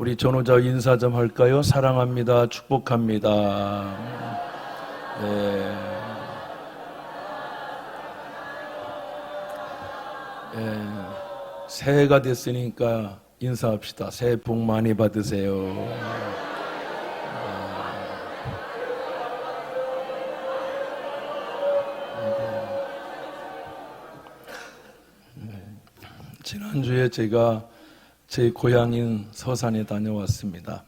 우리 전호자 인사 좀 할까요? 사랑합니다. 축복합니다. 네. 네. 새해가 됐으니까 인사합시다. 새해 복 많이 받으세요. 지난주에 제가 제 고향인 서산에 다녀왔습니다.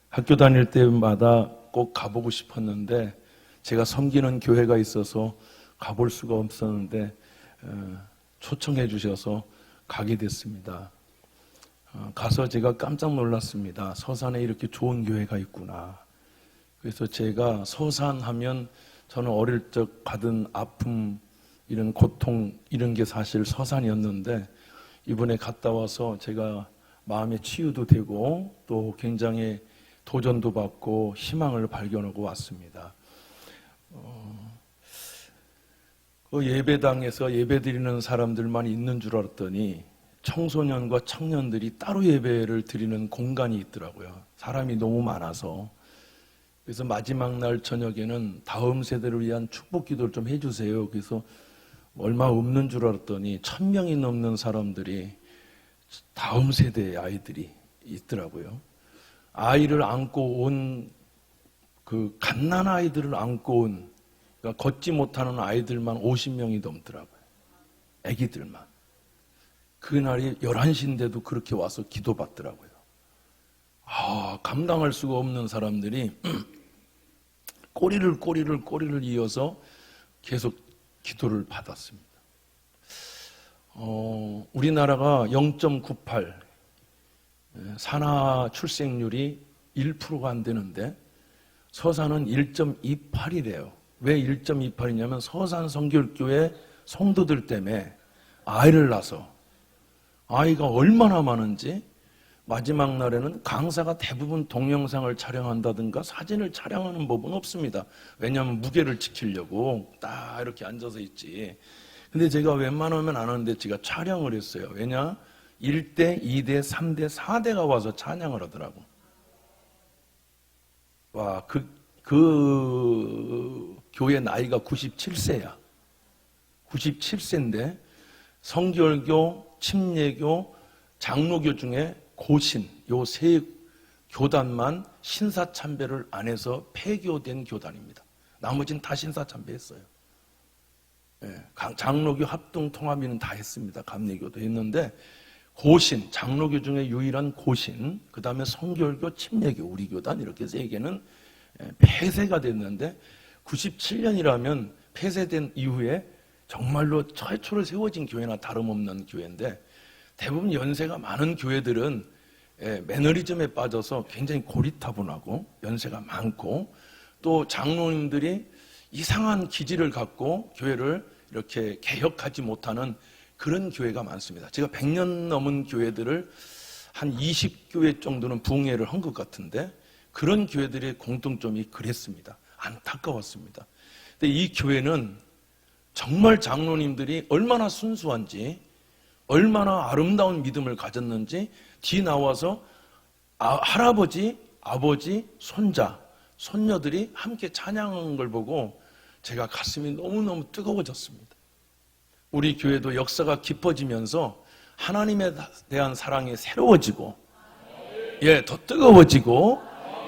학교 다닐 때마다 꼭 가보고 싶었는데 제가 섬기는 교회가 있어서 가볼 수가 없었는데 초청해 주셔서 가게 됐습니다. 가서 제가 깜짝 놀랐습니다. 서산에 이렇게 좋은 교회가 있구나. 그래서 제가 서산 하면 저는 어릴 적 받은 아픔, 이런 고통, 이런 게 사실 서산이었는데 이번에 갔다 와서 제가 마음의 치유도 되고 또 굉장히 도전도 받고 희망을 발견하고 왔습니다. 그 예배당에서 예배드리는 사람들만 있는 줄 알았더니 청소년과 청년들이 따로 예배를 드리는 공간이 있더라고요. 사람이 너무 많아서. 그래서 마지막 날 저녁에는 다음 세대를 위한 축복 기도를 좀 해주세요. 그래서 얼마 없는 줄 알았더니 1000명이 넘는 사람들이 다음 세대의 아이들이 있더라고요. 아이를 안고 온 그 갓난아이들을 안고 온, 그러니까 걷지 못하는 아이들만 50명이 넘더라고요. 아기들만. 그날이 11시인데도 그렇게 와서 기도받더라고요. 감당할 수가 없는 사람들이 꼬리를 이어서 계속 기도를 받았습니다. 우리나라가 0.98 산하 출생률이 1%가 안 되는데 서산은 1.28이래요. 왜 1.28이냐면 서산 성결교회 성도들 때문에 아이를 낳아서 아이가 얼마나 많은지 마지막 날에는 강사가 대부분 동영상을 촬영한다든가 사진을 촬영하는 법은 없습니다. 왜냐하면 무게를 지키려고 딱 이렇게 앉아서 있지. 근데 제가 웬만하면 안 하는데 제가 촬영을 했어요. 왜냐? 1대, 2대, 3대, 4대가 와서 찬양을 하더라고. 와, 그 교회 나이가 97세야. 97세인데 성결교, 침례교, 장로교 중에 고신, 요 세 교단만 신사참배를 안 해서 폐교된 교단입니다. 나머지는 다 신사참배했어요. 장로교 합동통합위는 다 했습니다. 감리교도 했는데 고신, 장로교 중에 유일한 고신, 그 다음에 성결교, 침례교, 우리 교단 이렇게 세 개는 폐쇄가 됐는데 97년이라면 폐쇄된 이후에 정말로 최초로 세워진 교회나 다름없는 교회인데 대부분 연세가 많은 교회들은 매너리즘에 빠져서 굉장히 고리타분하고 연세가 많고 또 장로님들이 이상한 기질을 갖고 교회를 이렇게 개혁하지 못하는 그런 교회가 많습니다. 제가 100년 넘은 교회들을 한 20교회 정도는 부흥회를 한 것 같은데 그런 교회들의 공통점이 그랬습니다. 안타까웠습니다. 근데 이 교회는 정말 장로님들이 얼마나 순수한지 얼마나 아름다운 믿음을 가졌는지 뒤 나와서 할아버지, 아버지, 손자, 손녀들이 함께 찬양한 걸 보고 제가 가슴이 너무너무 뜨거워졌습니다. 우리 교회도 역사가 깊어지면서 하나님에 대한 사랑이 새로워지고 더 뜨거워지고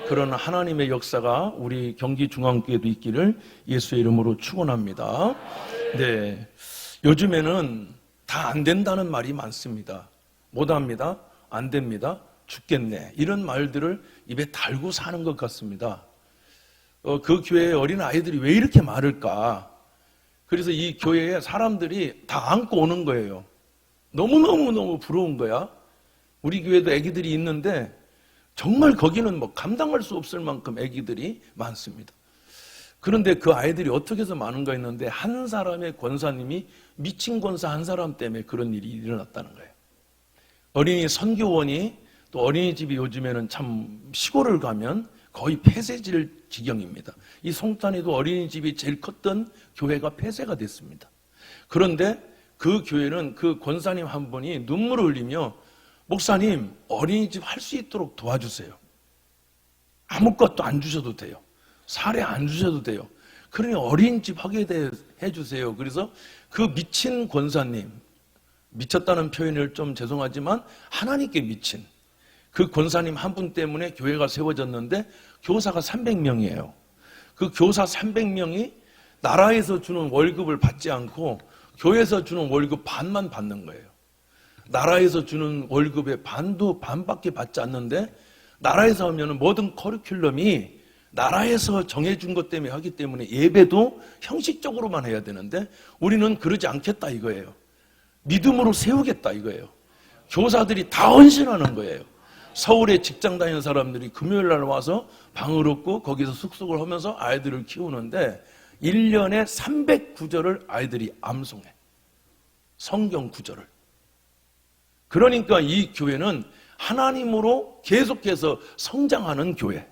그런 하나님의 역사가 우리 경기중앙교회도 있기를 예수의 이름으로 축원합니다. 네, 요즘에는 다 안 된다는 말이 많습니다. 못합니다. 안 됩니다. 죽겠네. 이런 말들을 입에 달고 사는 것 같습니다. 그 교회의 어린 아이들이 왜 이렇게 많을까? 그래서 이 교회에 사람들이 다 안고 오는 거예요. 너무너무 부러운 거야. 우리 교회도 아기들이 있는데 정말 거기는 뭐 감당할 수 없을 만큼 아기들이 많습니다. 그런데 그 아이들이 어떻게 해서 많은가 했는데 한 사람의 권사님이 미친 권사 한 사람 때문에 그런 일이 일어났다는 거예요. 어린이 선교원이 또 어린이집이 요즘에는 참 시골을 가면 거의 폐쇄질 지경입니다. 이 송탄에도 어린이집이 제일 컸던 교회가 폐쇄가 됐습니다. 그런데 그 교회는 그 권사님 한 분이 눈물을 흘리며 목사님, 어린이집 할 수 있도록 도와주세요. 아무것도 안 주셔도 돼요. 사례 안 주셔도 돼요. 그러니 어린이집 하게 해주세요. 그래서 그 미친 권사님, 미쳤다는 표현을 좀 죄송하지만 하나님께 미친 그 권사님 한 분 때문에 교회가 세워졌는데 교사가 300명이에요. 그 교사 300명이 나라에서 주는 월급을 받지 않고 교회에서 주는 월급 반만 받는 거예요. 나라에서 주는 월급의 반밖에 받지 않는데 나라에서 하면 모든 커리큘럼이 나라에서 정해준 것 때문에 하기 때문에 예배도 형식적으로만 해야 되는데 우리는 그러지 않겠다 이거예요. 믿음으로 세우겠다 이거예요. 교사들이 다 헌신하는 거예요. 서울에 직장 다니는 사람들이 금요일 날 와서 방을 얻고 거기서 숙숙을 하면서 아이들을 키우는데 1년에 300구절을 아이들이 암송해. 성경 구절을. 그러니까 이 교회는 하나님으로 계속해서 성장하는 교회,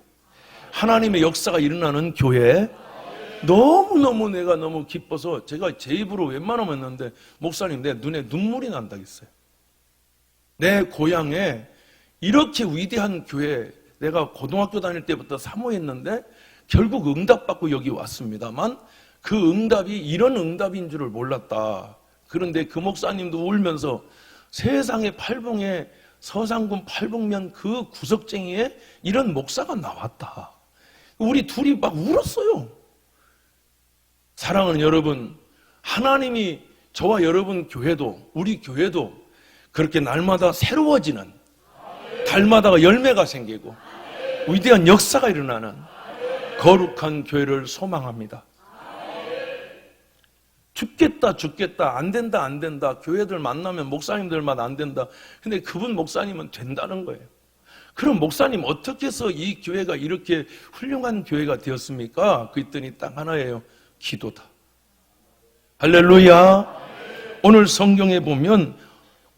하나님의 역사가 일어나는 교회. 너무너무 내가 너무 기뻐서 제가 제 입으로 웬만하면 했는데 목사님 내 눈에 눈물이 난다겠어요. 내 고향에 이렇게 위대한 교회, 내가 고등학교 다닐 때부터 사모했는데 결국 응답받고 여기 왔습니다만 그 응답이 이런 응답인 줄을 몰랐다. 그런데 그 목사님도 울면서 세상의 팔봉에 서상군 팔봉면 그 구석쟁이에 이런 목사가 나왔다. 우리 둘이 막 울었어요. 사랑하는 여러분, 하나님이 저와 여러분 교회도 우리 교회도 그렇게 날마다 새로워지는, 달마다 열매가 생기고 위대한 역사가 일어나는 거룩한 교회를 소망합니다. 죽겠다 안 된다 교회들 만나면 목사님들만 안 된다. 근데 그분 목사님은 된다는 거예요. 그럼 목사님 어떻게 해서 이 교회가 이렇게 훌륭한 교회가 되었습니까? 그랬더니 딱 하나예요. 기도다. 할렐루야. 오늘 성경에 보면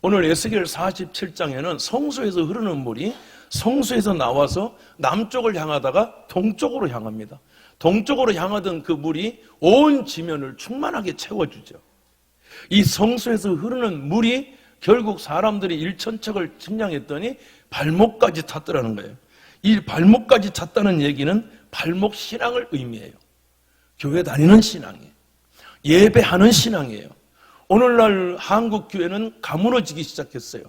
오늘 에스겔 47장에는 성소에서 흐르는 물이 성소에서 나와서 남쪽을 향하다가 동쪽으로 향합니다. 동쪽으로 향하던 그 물이 온 지면을 충만하게 채워주죠. 이 성소에서 흐르는 물이 결국 사람들이 일천척을 측량했더니 발목까지 찼더라는 거예요. 이 발목까지 찼다는 얘기는 발목 신앙을 의미해요. 교회 다니는 신앙이에요. 예배하는 신앙이에요. 오늘날 한국 교회는 가물어지기 시작했어요.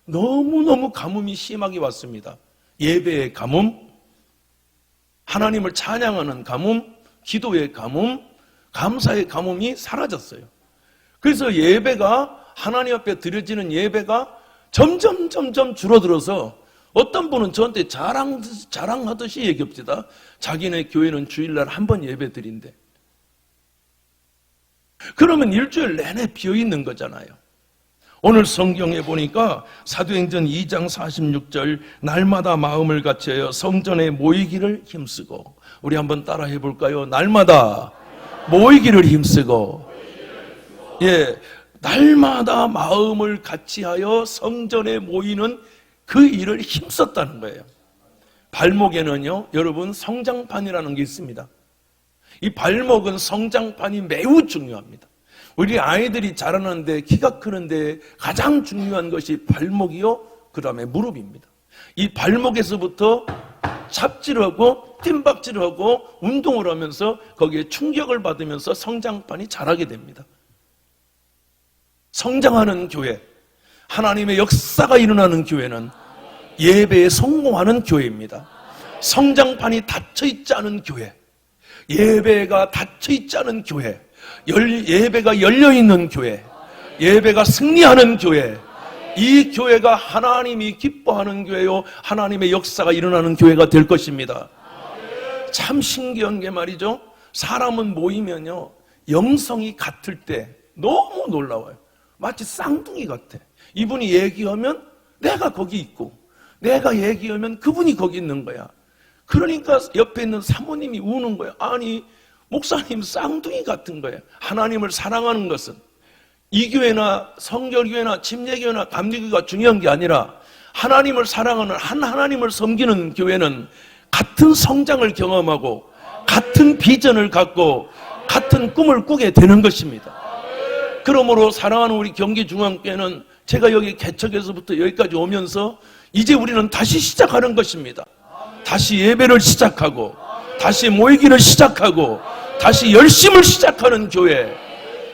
너무너무 가뭄이 심하게 왔습니다. 예배의 가뭄, 하나님을 찬양하는 가뭄, 기도의 가뭄, 감사의 가뭄이 사라졌어요. 그래서 예배가 하나님 앞에 드려지는 예배가 점점 줄어들어서 어떤 분은 저한테 자랑하듯이 얘기합니다. 자기네 교회는 주일날 한 번 예배 드린대. 그러면 일주일 내내 비어있는 거잖아요. 오늘 성경에 보니까 사도행전 2장 46절 날마다 마음을 같이하여 성전에 모이기를 힘쓰고, 우리 한번 따라 해볼까요? 날마다 모이기를 힘쓰고, 날마다 마음을 같이하여 성전에 모이는 그 일을 힘썼다는 거예요. 발목에는요, 여러분 성장판이라는 게 있습니다. 이 발목은 성장판이 매우 중요합니다. 우리 아이들이 자라는데, 키가 크는데 가장 중요한 것이 발목이요, 그 다음에 무릎입니다. 이 발목에서부터 잡질하고 뜀박질하고 운동을 하면서 거기에 충격을 받으면서 성장판이 자라게 됩니다. 성장하는 교회, 하나님의 역사가 일어나는 교회는 예배에 성공하는 교회입니다. 성장판이 닫혀있지 않은 교회, 예배가 닫혀있지 않은 교회, 예배가 열려있는 교회, 예배가 승리하는 교회, 이 교회가 하나님이 기뻐하는 교회요, 하나님의 역사가 일어나는 교회가 될 것입니다. 참 신기한 게 말이죠, 사람은 모이면요 영성이 같을 때 너무 놀라워요. 마치 쌍둥이 같아. 이분이 얘기하면 내가 거기 있고, 내가 얘기하면 그분이 거기 있는 거야. 그러니까 옆에 있는 사모님이 우는 거야. 아니 목사님 쌍둥이 같은 거예요. 하나님을 사랑하는 것은 이 교회나 성결교회나 침례교회나 감리교회가 중요한 게 아니라 하나님을 사랑하는 하나님을 섬기는 교회는 같은 성장을 경험하고 같은 비전을 갖고 같은 꿈을 꾸게 되는 것입니다. 그러므로 사랑하는 우리 경기중앙교회는 제가 여기 개척에서부터 여기까지 오면서 이제 우리는 다시 시작하는 것입니다. 다시 예배를 시작하고 다시 모이기를 시작하고 다시 열심을 시작하는 교회.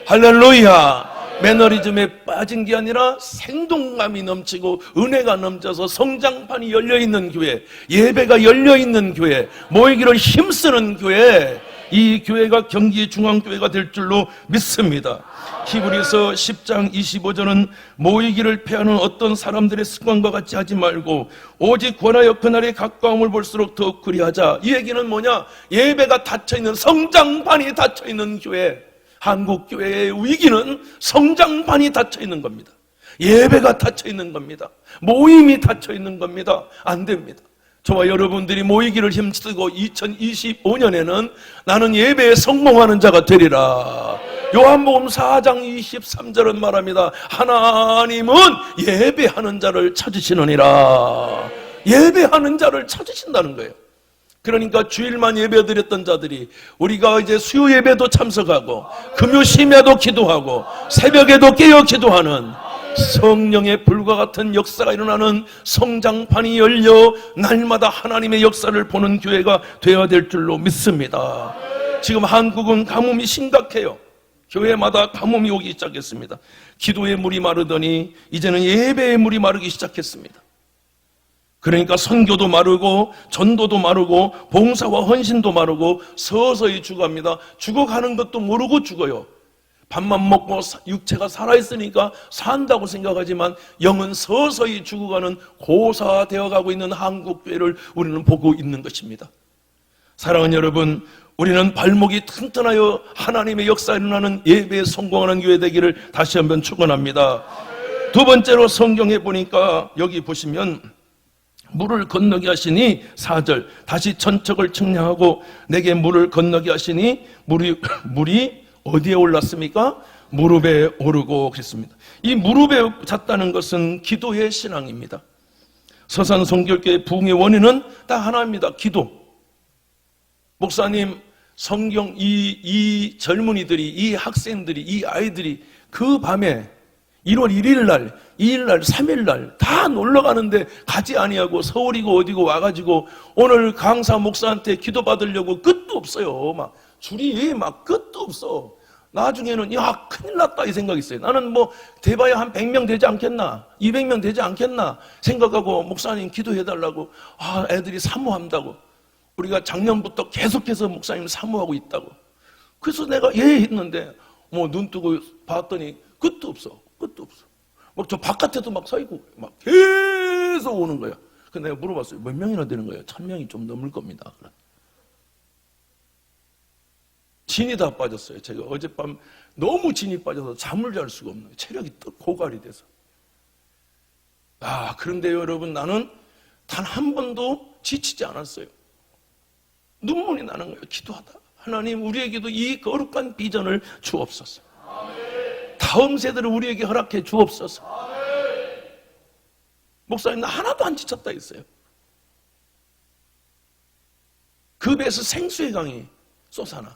할렐루야. 매너리즘에 빠진 게 아니라 생동감이 넘치고 은혜가 넘쳐서 성장판이 열려있는 교회, 예배가 열려있는 교회, 모이기를 힘쓰는 교회, 이 교회가 경기의 중앙교회가 될 줄로 믿습니다. 히브리서 10장 25절은 모이기를 패하는 어떤 사람들의 습관과 같이 하지 말고 오직 권하여 그날의 가까움을 볼수록 더욱 그리하자. 이 얘기는 뭐냐? 예배가 닫혀있는, 성장판이 닫혀있는 교회. 한국교회의 위기는 성장판이 닫혀있는 겁니다. 예배가 닫혀있는 겁니다. 모임이 닫혀있는 겁니다. 안 됩니다. 저와 여러분들이 모이기를 힘쓰고 2025년에는 나는 예배에 성공하는 자가 되리라. 요한복음 4장 23절은 말합니다. 하나님은 예배하는 자를 찾으시느니라. 예배하는 자를 찾으신다는 거예요. 그러니까 주일만 예배드렸던 자들이 우리가 이제 수요 예배도 참석하고 금요 심야도 기도하고 새벽에도 깨어 기도하는 성령의 불과 같은 역사가 일어나는 성장판이 열려 날마다 하나님의 역사를 보는 교회가 되어야 될 줄로 믿습니다. 지금 한국은 가뭄이 심각해요. 교회마다 가뭄이 오기 시작했습니다. 기도의 물이 마르더니 이제는 예배의 물이 마르기 시작했습니다. 그러니까 선교도 마르고 전도도 마르고 봉사와 헌신도 마르고 서서히 죽어갑니다. 죽어가는 것도 모르고 죽어요. 밥만 먹고 육체가 살아있으니까 산다고 생각하지만 영은 서서히 죽어가는 고사되어 가고 있는 한국교회를 우리는 보고 있는 것입니다. 사랑하는 여러분, 우리는 발목이 튼튼하여 하나님의 역사에 일어나는 예배에 성공하는 교회 되기를 다시 한번 축원합니다. 두 번째로 성경에 보니까 여기 보시면 물을 건너게 하시니 4절 다시 천척을 측량하고 내게 물을 건너게 하시니 물이 어디에 올랐습니까? 무릎에 오르고 그랬습니다. 이 무릎에 잤다는 것은 기도의 신앙입니다. 서산 성결교회 부흥의 원인은 딱 하나입니다. 기도. 목사님, 성경 이 젊은이들이, 이 학생들이, 이 아이들이 그 밤에 1월 1일 날, 2일 날, 3일 날 다 놀러 가는데 가지 아니하고 서울이고 어디고 와가지고 오늘 강사 목사한테 기도 받으려고 끝도 없어요. 막 줄이 막 끝도 없어. 나중에는 야 큰일 났다 이 생각이 있어요. 나는 뭐 대봐야 한 100명 되지 않겠나, 200명 되지 않겠나 생각하고 목사님 기도해달라고 애들이 사모한다고. 우리가 작년부터 계속해서 목사님 사모하고 있다고. 그래서 내가 했는데 뭐 눈 뜨고 봤더니 끝도 없어. 끝도 없어. 막 저 바깥에도 막 서 있고 막 계속 오는 거야. 그래서 내가 물어봤어요. 몇 명이나 되는 거예요? 1000명이 좀 넘을 겁니다. 진이 다 빠졌어요. 제가 어젯밤 너무 진이 빠져서 잠을 잘 수가 없는 거예요. 체력이 또 고갈이 돼서. 그런데 여러분, 나는 단 한 번도 지치지 않았어요. 눈물이 나는 거예요. 기도하다. 하나님, 우리에게도 이 거룩한 비전을 주옵소서. 다음 세대를 우리에게 허락해 주옵소서. 목사님, 나 하나도 안 지쳤다 했어요. 그 배에서 생수의 강이 솟아나.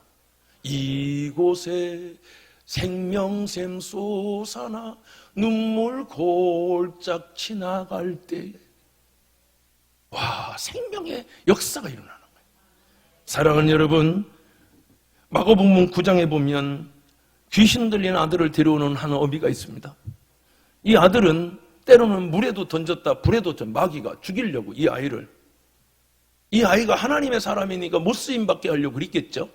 이곳에 생명샘 솟아나 눈물 골짝 지나갈 때. 생명의 역사가 일어나는 거예요. 사랑하는 여러분, 마가복음 9장에 보면 귀신 들린 아들을 데려오는 한 어미가 있습니다. 이 아들은 때로는 물에도 던졌다, 불에도 마귀가 죽이려고 이 아이를. 이 아이가 하나님의 사람이니까 못 쓰임받게 하려고 그랬겠죠.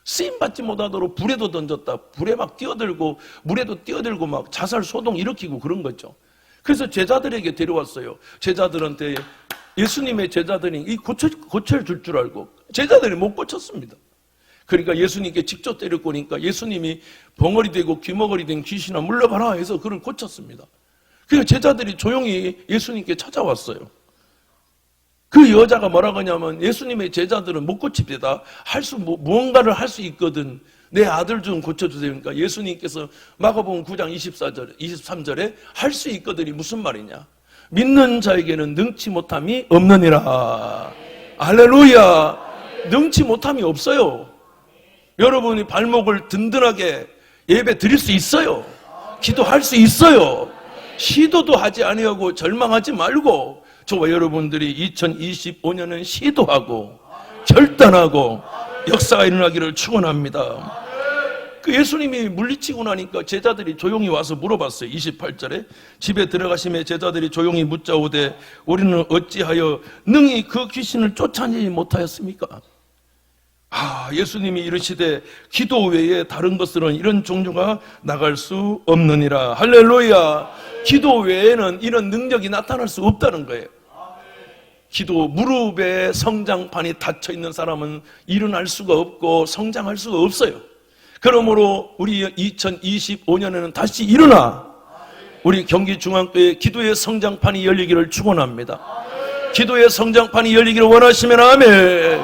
쓰임받지 못하도록 불에도 던졌다, 불에 막 뛰어들고 물에도 뛰어들고 막 자살 소동 일으키고 그런 거죠. 그래서 제자들에게 데려왔어요. 제자들한테, 예수님의 제자들이 이 고쳐줄 줄 알고 제자들이 못 고쳤습니다. 그러니까 예수님께 직접 데려오니까 예수님이 벙어리 되고 귀머거리 된 귀신아 물러가라 해서 그를 고쳤습니다. 그러니까 제자들이 조용히 예수님께 찾아왔어요. 그 여자가 뭐라고 하냐면, 예수님의 제자들은 못 고칩니다. 무언가를 할 수 있거든. 내 아들 좀 고쳐주세요. 그러니까 예수님께서 마가복음 9장 23절에 할 수 있거든이 무슨 말이냐? 믿는 자에게는 능치 못함이 없느니라. 할렐루야. 능치 못함이 없어요. 여러분이 발목을 든든하게 예배 드릴 수 있어요. 기도할 수 있어요. 시도도 하지 아니하고 절망하지 말고 저와 여러분들이 2025년은 시도하고 결단하고 역사가 일어나기를 축원합니다. 그 예수님이 물리치고 나니까 제자들이 조용히 와서 물어봤어요. 28절에 집에 들어가시며 제자들이 조용히 묻자오되 우리는 어찌하여 능히 그 귀신을 쫓아내지 못하였습니까? 예수님이 이르시되 기도 외에 다른 것들은 이런 종류가 나갈 수 없느니라. 할렐루야. 기도 외에는 이런 능력이 나타날 수 없다는 거예요. 기도, 무릎에 성장판이 닫혀 있는 사람은 일어날 수가 없고 성장할 수가 없어요. 그러므로 우리 2025년에는 다시 일어나 우리 경기중앙교회 기도의 성장판이 열리기를 축원합니다. 기도의 성장판이 열리기를 원하시면 아멘.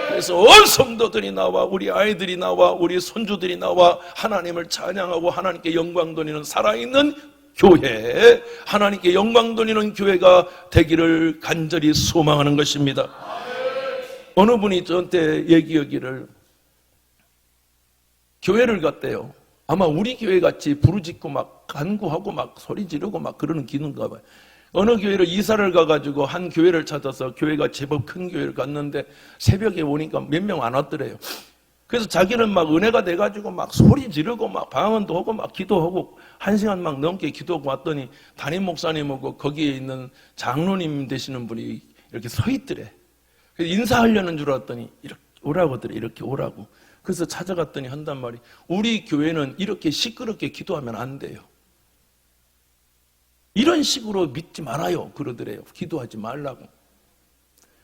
그래서 온 성도들이 나와 우리 아이들이 나와 우리 손주들이 나와 하나님을 찬양하고 하나님께 영광 돌리는 살아있는 교회, 하나님께 영광 돌리는 교회가 되기를 간절히 소망하는 것입니다. 어느 분이 저한테 얘기하기를 교회를 갔대요. 아마 우리 교회 같이 부르짖고 막 간구하고 막 소리 지르고 막 그러는 기능가 봐요. 어느 교회를 이사를 가가지고 한 교회를 찾아서 교회가 제법 큰 교회를 갔는데 새벽에 오니까 몇 명 안 왔더래요. 그래서 자기는 막 은혜가 돼가지고 막 소리 지르고 막 방언도 하고 막 기도하고 1시간 막 넘게 기도하고 왔더니 담임 목사님하고 거기에 있는 장로님 되시는 분이 이렇게 서 있더래. 그래서 인사하려는 줄 알았더니 이렇게 오라고 하더래. 이렇게 오라고. 그래서 찾아갔더니 한단 말이 우리 교회는 이렇게 시끄럽게 기도하면 안 돼요. 이런 식으로 믿지 말아요. 그러더래요. 기도하지 말라고.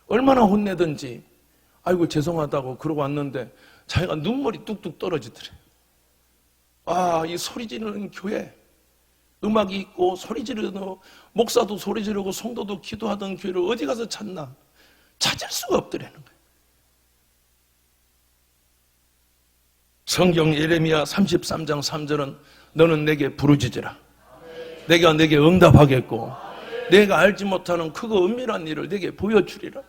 얼마나 혼내든지 아이고 죄송하다고 그러고 왔는데 자기가 눈물이 뚝뚝 떨어지더래요. 이 소리 지르는 교회, 음악이 있고 소리 지르는 목사도 소리 지르고 성도도 기도하던 교회를 어디 가서 찾나? 찾을 수가 없더라는 거예요. 성경 예레미야 33장 3절은 너는 내게 부르짖으라. 내가 내게 응답하겠고 내가 알지 못하는 크고 은밀한 일을 내게 보여주리라.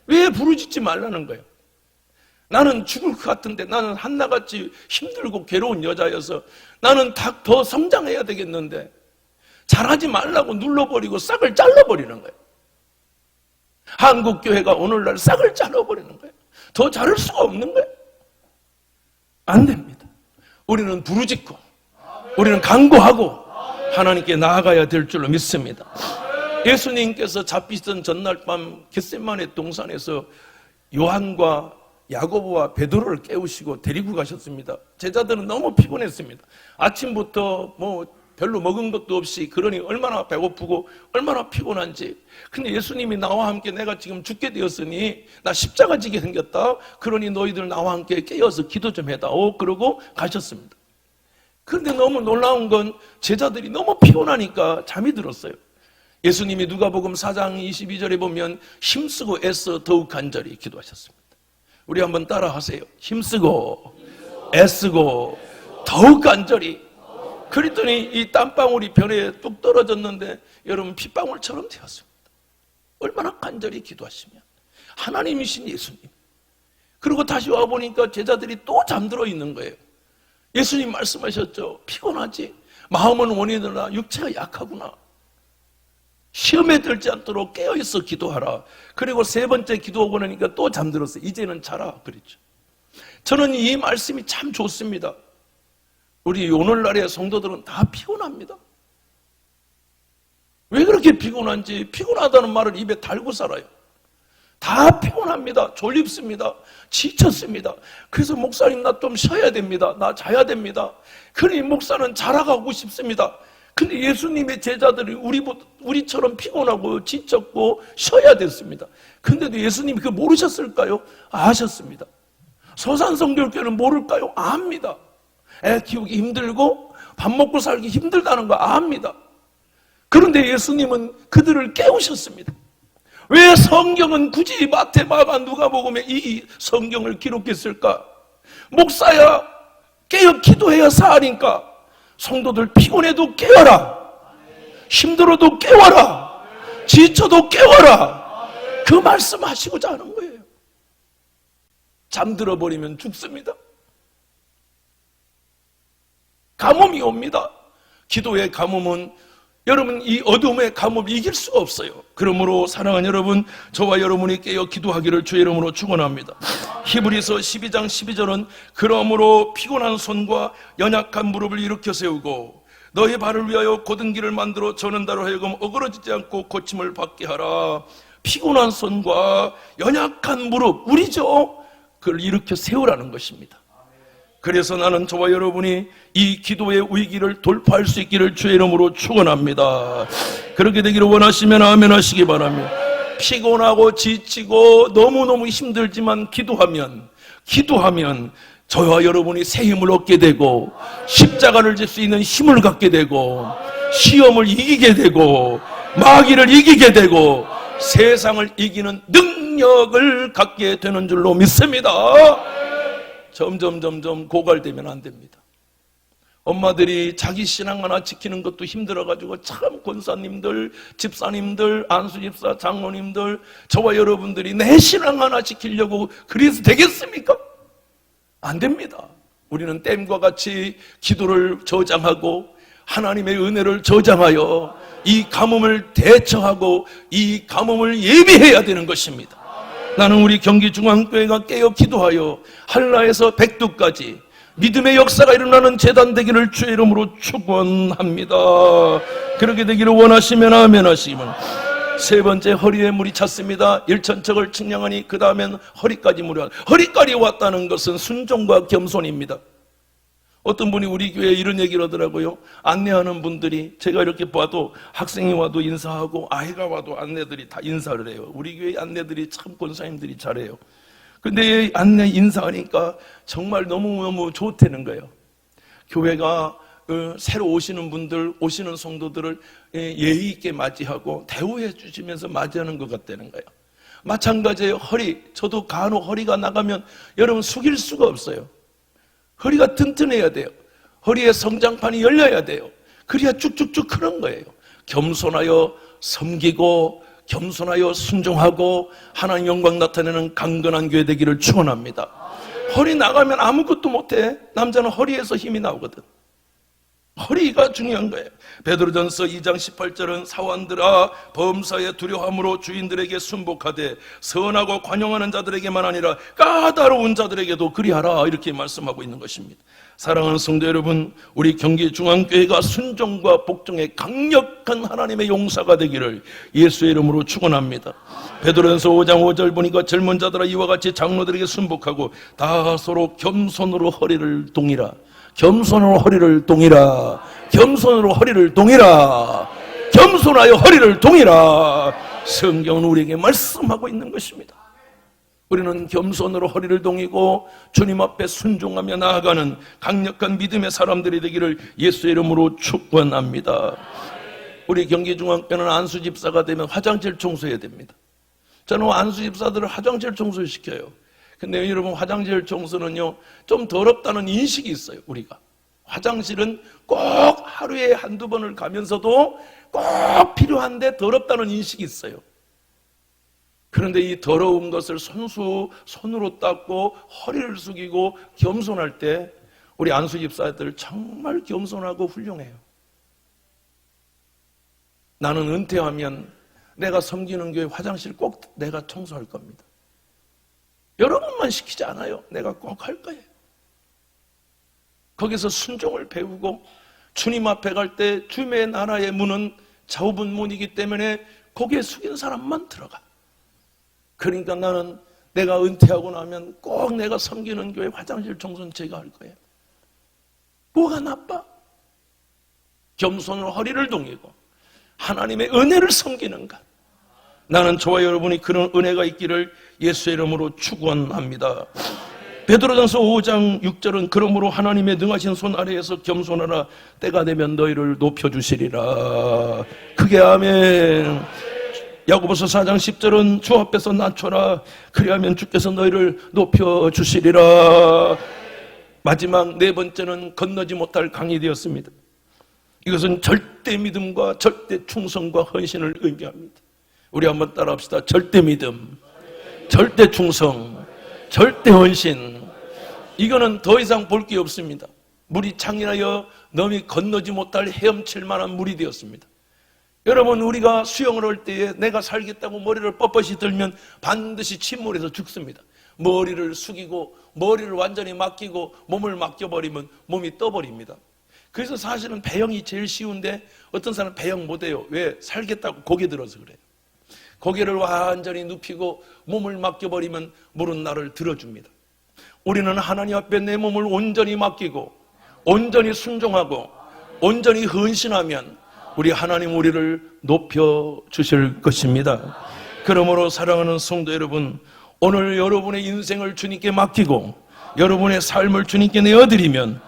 왜 부르짖지 말라는 거예요? 나는 죽을 것 같은데 나는 한나같이 힘들고 괴로운 여자여서 나는 더 성장해야 되겠는데 잘하지 말라고 눌러버리고 싹을 잘라버리는 거예요. 한국교회가 오늘날 싹을 잘라버리는 거예요. 더 자랄 수가 없는 거예요. 안 됩니다. 우리는 부르짖고 우리는 간구하고 하나님께 나아가야 될 줄로 믿습니다. 예수님께서 잡히던 전날 밤 겟세마네 동산에서 요한과 야고보와 베드로를 깨우시고 데리고 가셨습니다. 제자들은 너무 피곤했습니다. 아침부터 별로 먹은 것도 없이 그러니 얼마나 배고프고 얼마나 피곤한지. 근데 예수님이 나와 함께 내가 지금 죽게 되었으니 나 십자가 지게 생겼다. 그러니 너희들 나와 함께 깨어서 기도 좀 해다. 그러고 가셨습니다. 그런데 너무 놀라운 건 제자들이 너무 피곤하니까 잠이 들었어요. 예수님이 누가복음 4장 22절에 보면 힘쓰고 애써 더욱 간절히 기도하셨습니다. 우리 한번 따라 하세요. 힘쓰고 애쓰고 더욱 간절히. 그랬더니 이 땀방울이 벼에 뚝 떨어졌는데 여러분 핏방울처럼 되었습니다. 얼마나 간절히 기도하시면 하나님이신 예수님. 그리고 다시 와보니까 제자들이 또 잠들어 있는 거예요. 예수님 말씀하셨죠. 피곤하지? 마음은 원이드나 육체가 약하구나. 시험에 들지 않도록 깨어있어 기도하라. 그리고 세 번째 기도하고 나니까 또 잠들었어요. 이제는 자라 그랬죠. 저는 이 말씀이 참 좋습니다. 우리 오늘날의 성도들은 다 피곤합니다. 왜 그렇게 피곤한지 피곤하다는 말을 입에 달고 살아요. 다 피곤합니다. 졸립습니다. 지쳤습니다. 그래서 목사님 나 좀 쉬어야 됩니다. 나 자야 됩니다. 그러니 목사는 자라가고 싶습니다. 근데 예수님의 제자들이 우리처럼 피곤하고 지쳤고 쉬어야 됐습니다. 근데도 예수님이 그거 모르셨을까요? 아셨습니다. 서산성결교회는 모를까요? 압니다. 애 키우기 힘들고 밥 먹고 살기 힘들다는 거 압니다. 그런데 예수님은 그들을 깨우셨습니다. 왜 성경은 굳이 마태, 마가, 누가복음에 이 성경을 기록했을까? 목사야 깨어 기도해야 사니까 성도들 피곤해도 깨워라. 힘들어도 깨워라. 지쳐도 깨워라. 그 말씀하시고자 하는 거예요. 잠들어 버리면 죽습니다. 가뭄이 옵니다. 기도의 가뭄은 여러분 이 어둠의 가뭄을 이길 수가 없어요. 그러므로 사랑하는 여러분, 저와 여러분이 깨어 기도하기를 주의 이름으로 축원합니다. 히브리서 12장 12절은 그러므로 피곤한 손과 연약한 무릎을 일으켜 세우고 너의 발을 위하여 곧은 길을 만들어 저는 다로 하여금 어그러지지 않고 고침을 받게 하라. 피곤한 손과 연약한 무릎, 우리죠? 그걸 일으켜 세우라는 것입니다. 그래서 나는 저와 여러분이 이 기도의 위기를 돌파할 수 있기를 주의 이름으로 축원합니다. 그렇게 되기를 원하시면 아멘 하시기 바랍니다. 피곤하고 지치고 너무너무 힘들지만 기도하면 저와 여러분이 새 힘을 얻게 되고 십자가를 질 수 있는 힘을 갖게 되고 시험을 이기게 되고 마귀를 이기게 되고 세상을 이기는 능력을 갖게 되는 줄로 믿습니다. 점점 고갈되면 안 됩니다. 엄마들이 자기 신앙 하나 지키는 것도 힘들어가지고 참 권사님들, 집사님들, 안수집사, 장로님들, 저와 여러분들이 내 신앙 하나 지키려고 그래서 되겠습니까? 안 됩니다. 우리는 댐과 같이 기도를 저장하고 하나님의 은혜를 저장하여 이 가뭄을 대처하고 이 가뭄을 예비해야 되는 것입니다. 나는 우리 경기중앙교회가 깨어 기도하여 한라에서 백두까지 믿음의 역사가 일어나는 재단 되기를 주의 이름으로 축원합니다. 그렇게 되기를 원하시면 아멘 하시면. 세 번째, 허리에 물이 찼습니다. 일천척을 측량하니 그 다음엔 허리까지 물이 왔다. 허리까지 왔다는 것은 순종과 겸손입니다. 어떤 분이 우리 교회에 이런 얘기를 하더라고요. 안내하는 분들이 제가 이렇게 봐도 학생이 와도 인사하고 아이가 와도 안내들이 다 인사를 해요. 우리 교회 안내들이 참 권사님들이 잘해요. 근데 안내 인사하니까 정말 너무너무 좋다는 거예요. 교회가 새로 오시는 분들, 오시는 성도들을 예의 있게 맞이하고 대우해 주시면서 맞이하는 것 같다는 거예요. 마찬가지예요. 허리, 저도 간혹 허리가 나가면 여러분 숙일 수가 없어요. 허리가 튼튼해야 돼요. 허리에 성장판이 열려야 돼요. 그래야 쭉쭉쭉 크는 거예요. 겸손하여 섬기고 겸손하여 순종하고 하나님 영광 나타내는 강건한 교회 되기를 축원합니다. 허리 나가면 아무것도 못해. 남자는 허리에서 힘이 나오거든. 허리가 중요한 거예요. 베드로전서 2장 18절은 사원들아 범사에 두려움으로 주인들에게 순복하되 선하고 관용하는 자들에게만 아니라 까다로운 자들에게도 그리하라, 이렇게 말씀하고 있는 것입니다. 사랑하는 성도 여러분, 우리 경기중앙교회가 순종과 복종의 강력한 하나님의 용사가 되기를 예수의 이름으로 축원합니다. 베드로전서 5장 5절 보니까 젊은 자들아 이와 같이 장로들에게 순복하고 다 서로 겸손으로 허리를 동이라. 겸손으로 허리를 동이라. 겸손으로 허리를 동이라. 겸손하여 허리를 동이라. 성경은 우리에게 말씀하고 있는 것입니다. 우리는 겸손으로 허리를 동이고 주님 앞에 순종하며 나아가는 강력한 믿음의 사람들이 되기를 예수의 이름으로 축원합니다. 우리 경기중앙교회는 안수집사가 되면 화장실 청소해야 됩니다. 저는 안수집사들을 화장실 청소시켜요. 근데 여러분, 화장실 청소는요 좀 더럽다는 인식이 있어요. 우리가 화장실은 꼭 하루에 한두 번을 가면서도 꼭 필요한데 더럽다는 인식이 있어요. 그런데 이 더러운 것을 손으로 닦고 허리를 숙이고 겸손할 때 우리 안수집사들 정말 겸손하고 훌륭해요. 나는 은퇴하면 내가 섬기는 교회 화장실 꼭 내가 청소할 겁니다. 여러분만 시키지 않아요. 내가 꼭 할 거예요. 거기서 순종을 배우고 주님 앞에 갈 때 주님의 나라의 문은 좁은 문이기 때문에 고개 숙인 사람만 들어가. 그러니까 나는 내가 은퇴하고 나면 꼭 내가 섬기는 교회 화장실 청소는 제가 할 거예요. 뭐가 나빠? 겸손으로 허리를 동이고 하나님의 은혜를 섬기는 것. 나는 저와 여러분이 그런 은혜가 있기를 예수의 이름으로 축원합니다. 베드로전서 5장 6절은 그러므로 하나님의 능하신 손 아래에서 겸손하라. 때가 되면 너희를 높여주시리라. 크게 아멘. 야고보서 4장 10절은 주 앞에서 낮춰라. 그리하면 주께서 너희를 높여주시리라. 마지막 네 번째는 건너지 못할 강이 되었습니다. 이것은 절대 믿음과 절대 충성과 헌신을 의미합니다. 우리 한번 따라합시다. 절대 믿음, 절대 충성, 절대 헌신. 이거는 더 이상 볼 게 없습니다. 물이 창이하여 넘이 건너지 못할 헤엄칠 만한 물이 되었습니다. 여러분, 우리가 수영을 할 때에 내가 살겠다고 머리를 뻣뻣이 들면 반드시 침몰해서 죽습니다. 머리를 숙이고 머리를 완전히 맡기고 몸을 맡겨버리면 몸이 떠버립니다. 그래서 사실은 배영이 제일 쉬운데 어떤 사람은 배영 못해요. 왜? 살겠다고 고개 들어서 그래요. 고개를 완전히 눕히고 몸을 맡겨버리면 물은 나를 들어줍니다. 우리는 하나님 앞에 내 몸을 온전히 맡기고 온전히 순종하고 온전히 헌신하면 우리 하나님 우리를 높여주실 것입니다. 그러므로 사랑하는 성도 여러분, 오늘 여러분의 인생을 주님께 맡기고 여러분의 삶을 주님께 내어드리면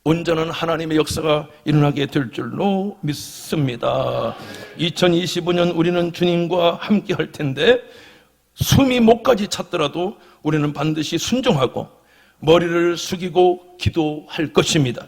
온전한 하나님의 역사가 일어나게 될 줄로 믿습니다. 2025년 우리는 주님과 함께 할 텐데 숨이 목까지 찼더라도 우리는 반드시 순종하고 머리를 숙이고 기도할 것입니다.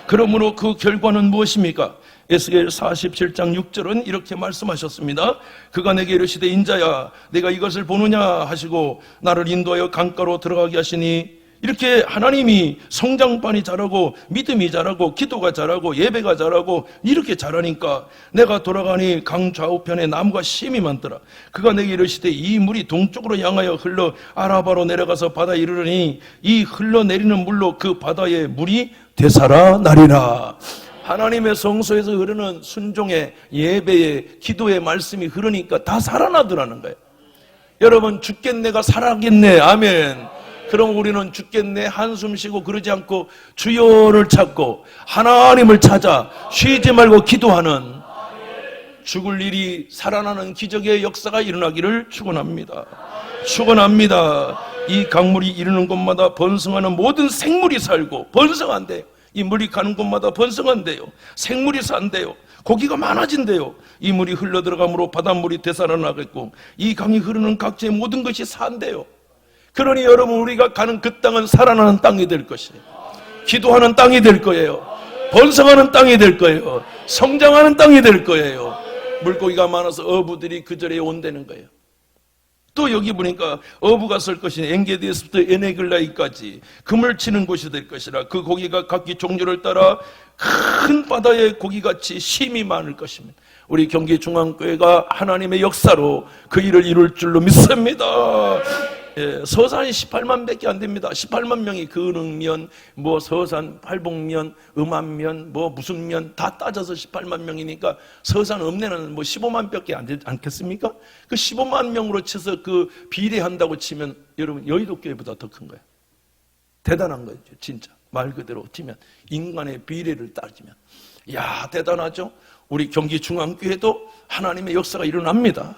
그러므로 그 결과는 무엇입니까? 에스겔 47장 6절은 이렇게 말씀하셨습니다. 그가 내게 이르시되 인자야 내가 이것을 보느냐 하시고 나를 인도하여 강가로 들어가게 하시니, 이렇게 하나님이 성장판이 자라고 믿음이 자라고 기도가 자라고 예배가 자라고 이렇게 자라니까 내가 돌아가니 강 좌우편에 나무가 심이 많더라. 그가 내게 이르시되 이 물이 동쪽으로 향하여 흘러 아라바로 내려가서 바다에 이르르니 이 흘러내리는 물로 그 바다의 물이 되살아나리라. 하나님의 성소에서 흐르는 순종의 예배의 기도의 말씀이 흐르니까 다 살아나더라는 거예요. 여러분, 죽겠네가 살아겠네. 아멘. 그럼 우리는 죽겠네 한숨 쉬고 그러지 않고 주여를 찾고 하나님을 찾아 쉬지 말고 기도하는, 죽을 일이 살아나는 기적의 역사가 일어나기를 축원합니다. 축원합니다. 이 강물이 이르는 곳마다 번성하는 모든 생물이 살고 번성한대요. 이 물이 가는 곳마다 번성한대요. 생물이 산대요. 고기가 많아진대요. 이 물이 흘러들어감으로 바닷물이 되살아나겠고 이 강이 흐르는 각지의 모든 것이 산대요. 그러니 여러분, 우리가 가는 그 땅은 살아나는 땅이 될 것이에요. 기도하는 땅이 될 거예요. 번성하는 땅이 될 거예요. 성장하는 땅이 될 거예요. 물고기가 많아서 어부들이 그 절에 온다는 거예요. 또 여기 보니까 어부가 쓸 것이 엔게디에서부터 에네글라이까지 금을 치는 곳이 될 것이라. 그 고기가 각기 종류를 따라 큰 바다의 고기같이 심이 많을 것입니다. 우리 경기중앙교회가 하나님의 역사로 그 일을 이룰 줄로 믿습니다. 서산이 18만 밖에 안 됩니다. 18만 명이 근흥면, 뭐 서산, 팔복면, 음암면, 뭐 무슨 면 다 따져서 18만 명이니까 서산 읍내는 뭐 15만 밖에 안 되지 않겠습니까? 그 15만 명으로 쳐서 그 비례한다고 치면 여러분 여의도 교회보다 더 큰 거예요. 대단한 거죠, 진짜. 말 그대로 치면 인간의 비례를 따지면 이야 대단하죠. 우리 경기중앙교회도 하나님의 역사가 일어납니다.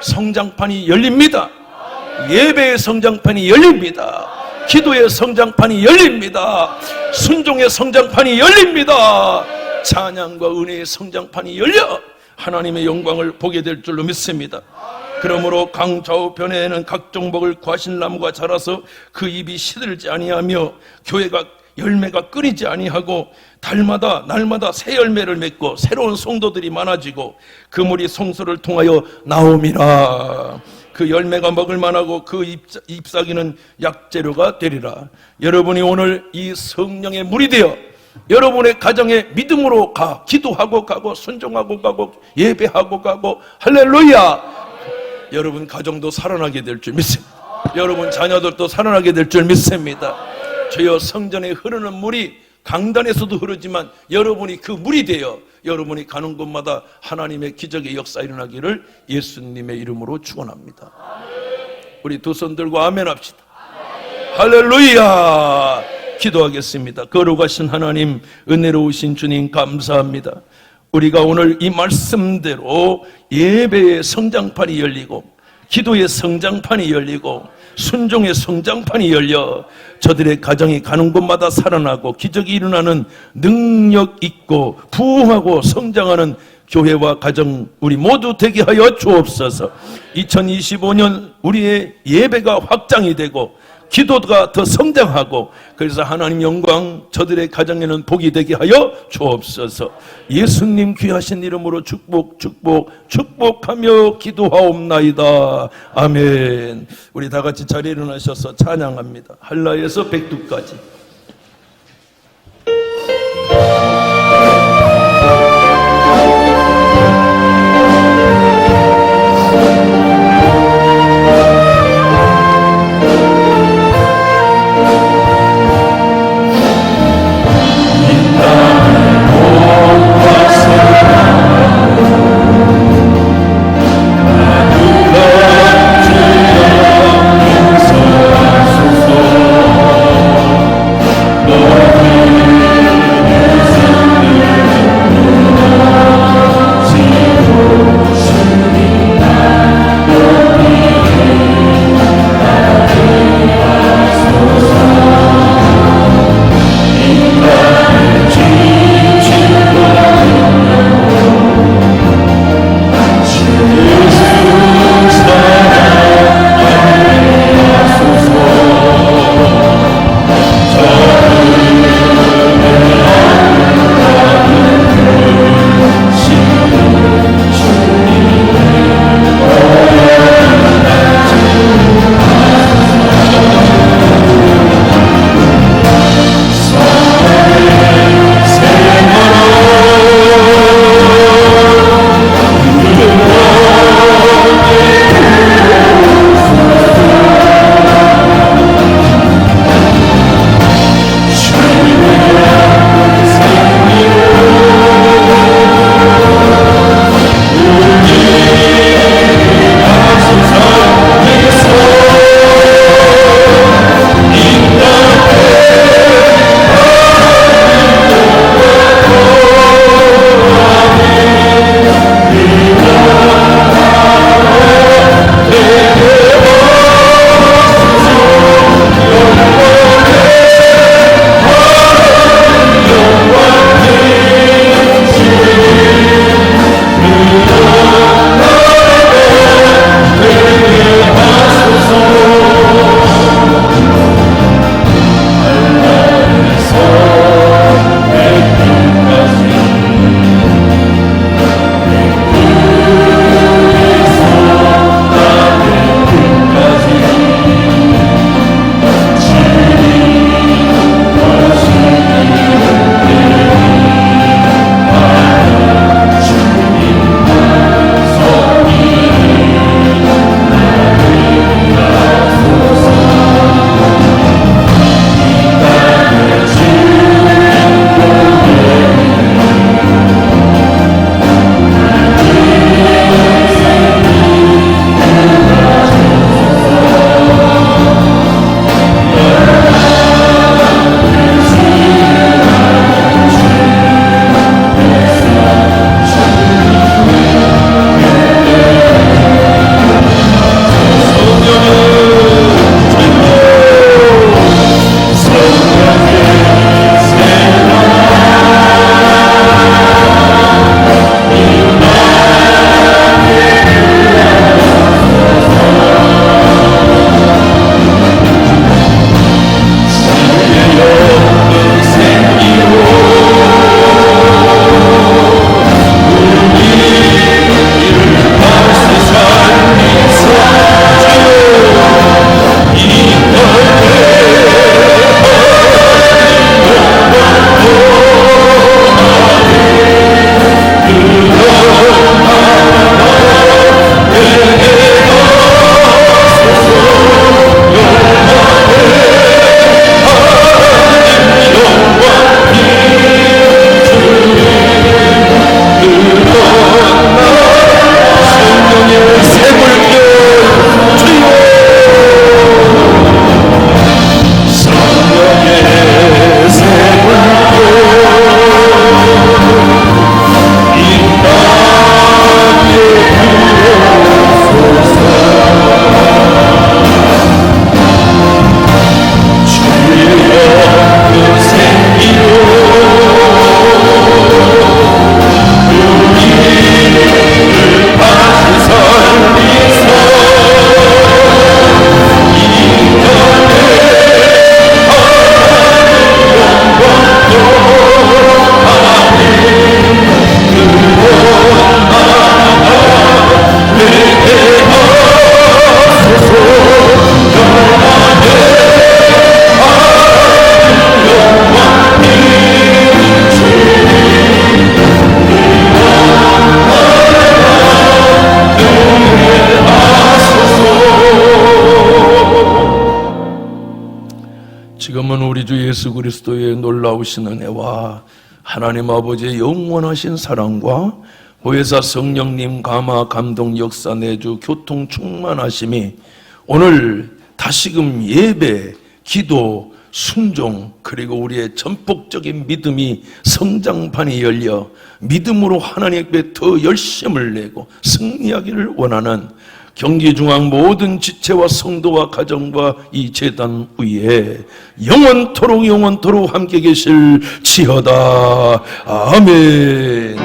성장판이 열립니다. 예배의 성장판이 열립니다. 기도의 성장판이 열립니다. 순종의 성장판이 열립니다. 찬양과 은혜의 성장판이 열려 하나님의 영광을 보게 될 줄로 믿습니다. 그러므로 강 좌우편에는 각종 먹을 과실나무가 자라서 그 잎이 시들지 아니하며 교회가 열매가 끊이지 아니하고 달마다 날마다 새 열매를 맺고 새로운 성도들이 많아지고 그 물이 성소를 통하여 나옴이라. 그 열매가 먹을 만하고 그 잎사귀는 약재료가 되리라. 여러분이 오늘 이 성령의 물이 되어 여러분의 가정에 믿음으로 가, 기도하고 가고 순종하고 가고 예배하고 가고 할렐루야. 여러분 가정도 살아나게 될 줄 믿습니다. 여러분 자녀들도 살아나게 될 줄 믿습니다. 주여 성전에 흐르는 물이 강단에서도 흐르지만 여러분이 그 물이 되어 여러분이 가는 곳마다 하나님의 기적의 역사 일어나기를 예수님의 이름으로 축원합니다. 우리 두 손 들고 아멘 합시다. 할렐루야. 기도하겠습니다. 거룩하신 하나님, 은혜로우신 주님 감사합니다. 우리가 오늘 이 말씀대로 예배의 성장판이 열리고 기도의 성장판이 열리고 순종의 성장판이 열려 저들의 가정이 가는 곳마다 살아나고 기적이 일어나는 능력 있고 부흥하고 성장하는 교회와 가정 우리 모두 되게 하여 주옵소서. 2025년 우리의 예배가 확장이 되고 기도가 더 성장하고 그래서 하나님 영광 저들의 가정에는 복이 되게 하여 주옵소서. 예수님 귀하신 이름으로 축복하며 기도하옵나이다. 아멘. 우리 다 같이 자리에 일어나셔서 찬양합니다. 한라에서 백두까지. 지금은 우리 주 예수 그리스도의 놀라우신 은혜와 하나님 아버지의 영원하신 사랑과 보혜사 성령님 감화 감동 역사 내주 교통 충만하심이 오늘 다시금 예배, 기도, 순종 그리고 우리의 전폭적인 믿음이 성장판이 열려 믿음으로 하나님 앞에 더 열심을 내고 승리하기를 원하는 경기중앙 모든 지체와 성도와 가정과 이 재단 위에 영원토록 함께 계실지어다. 아멘.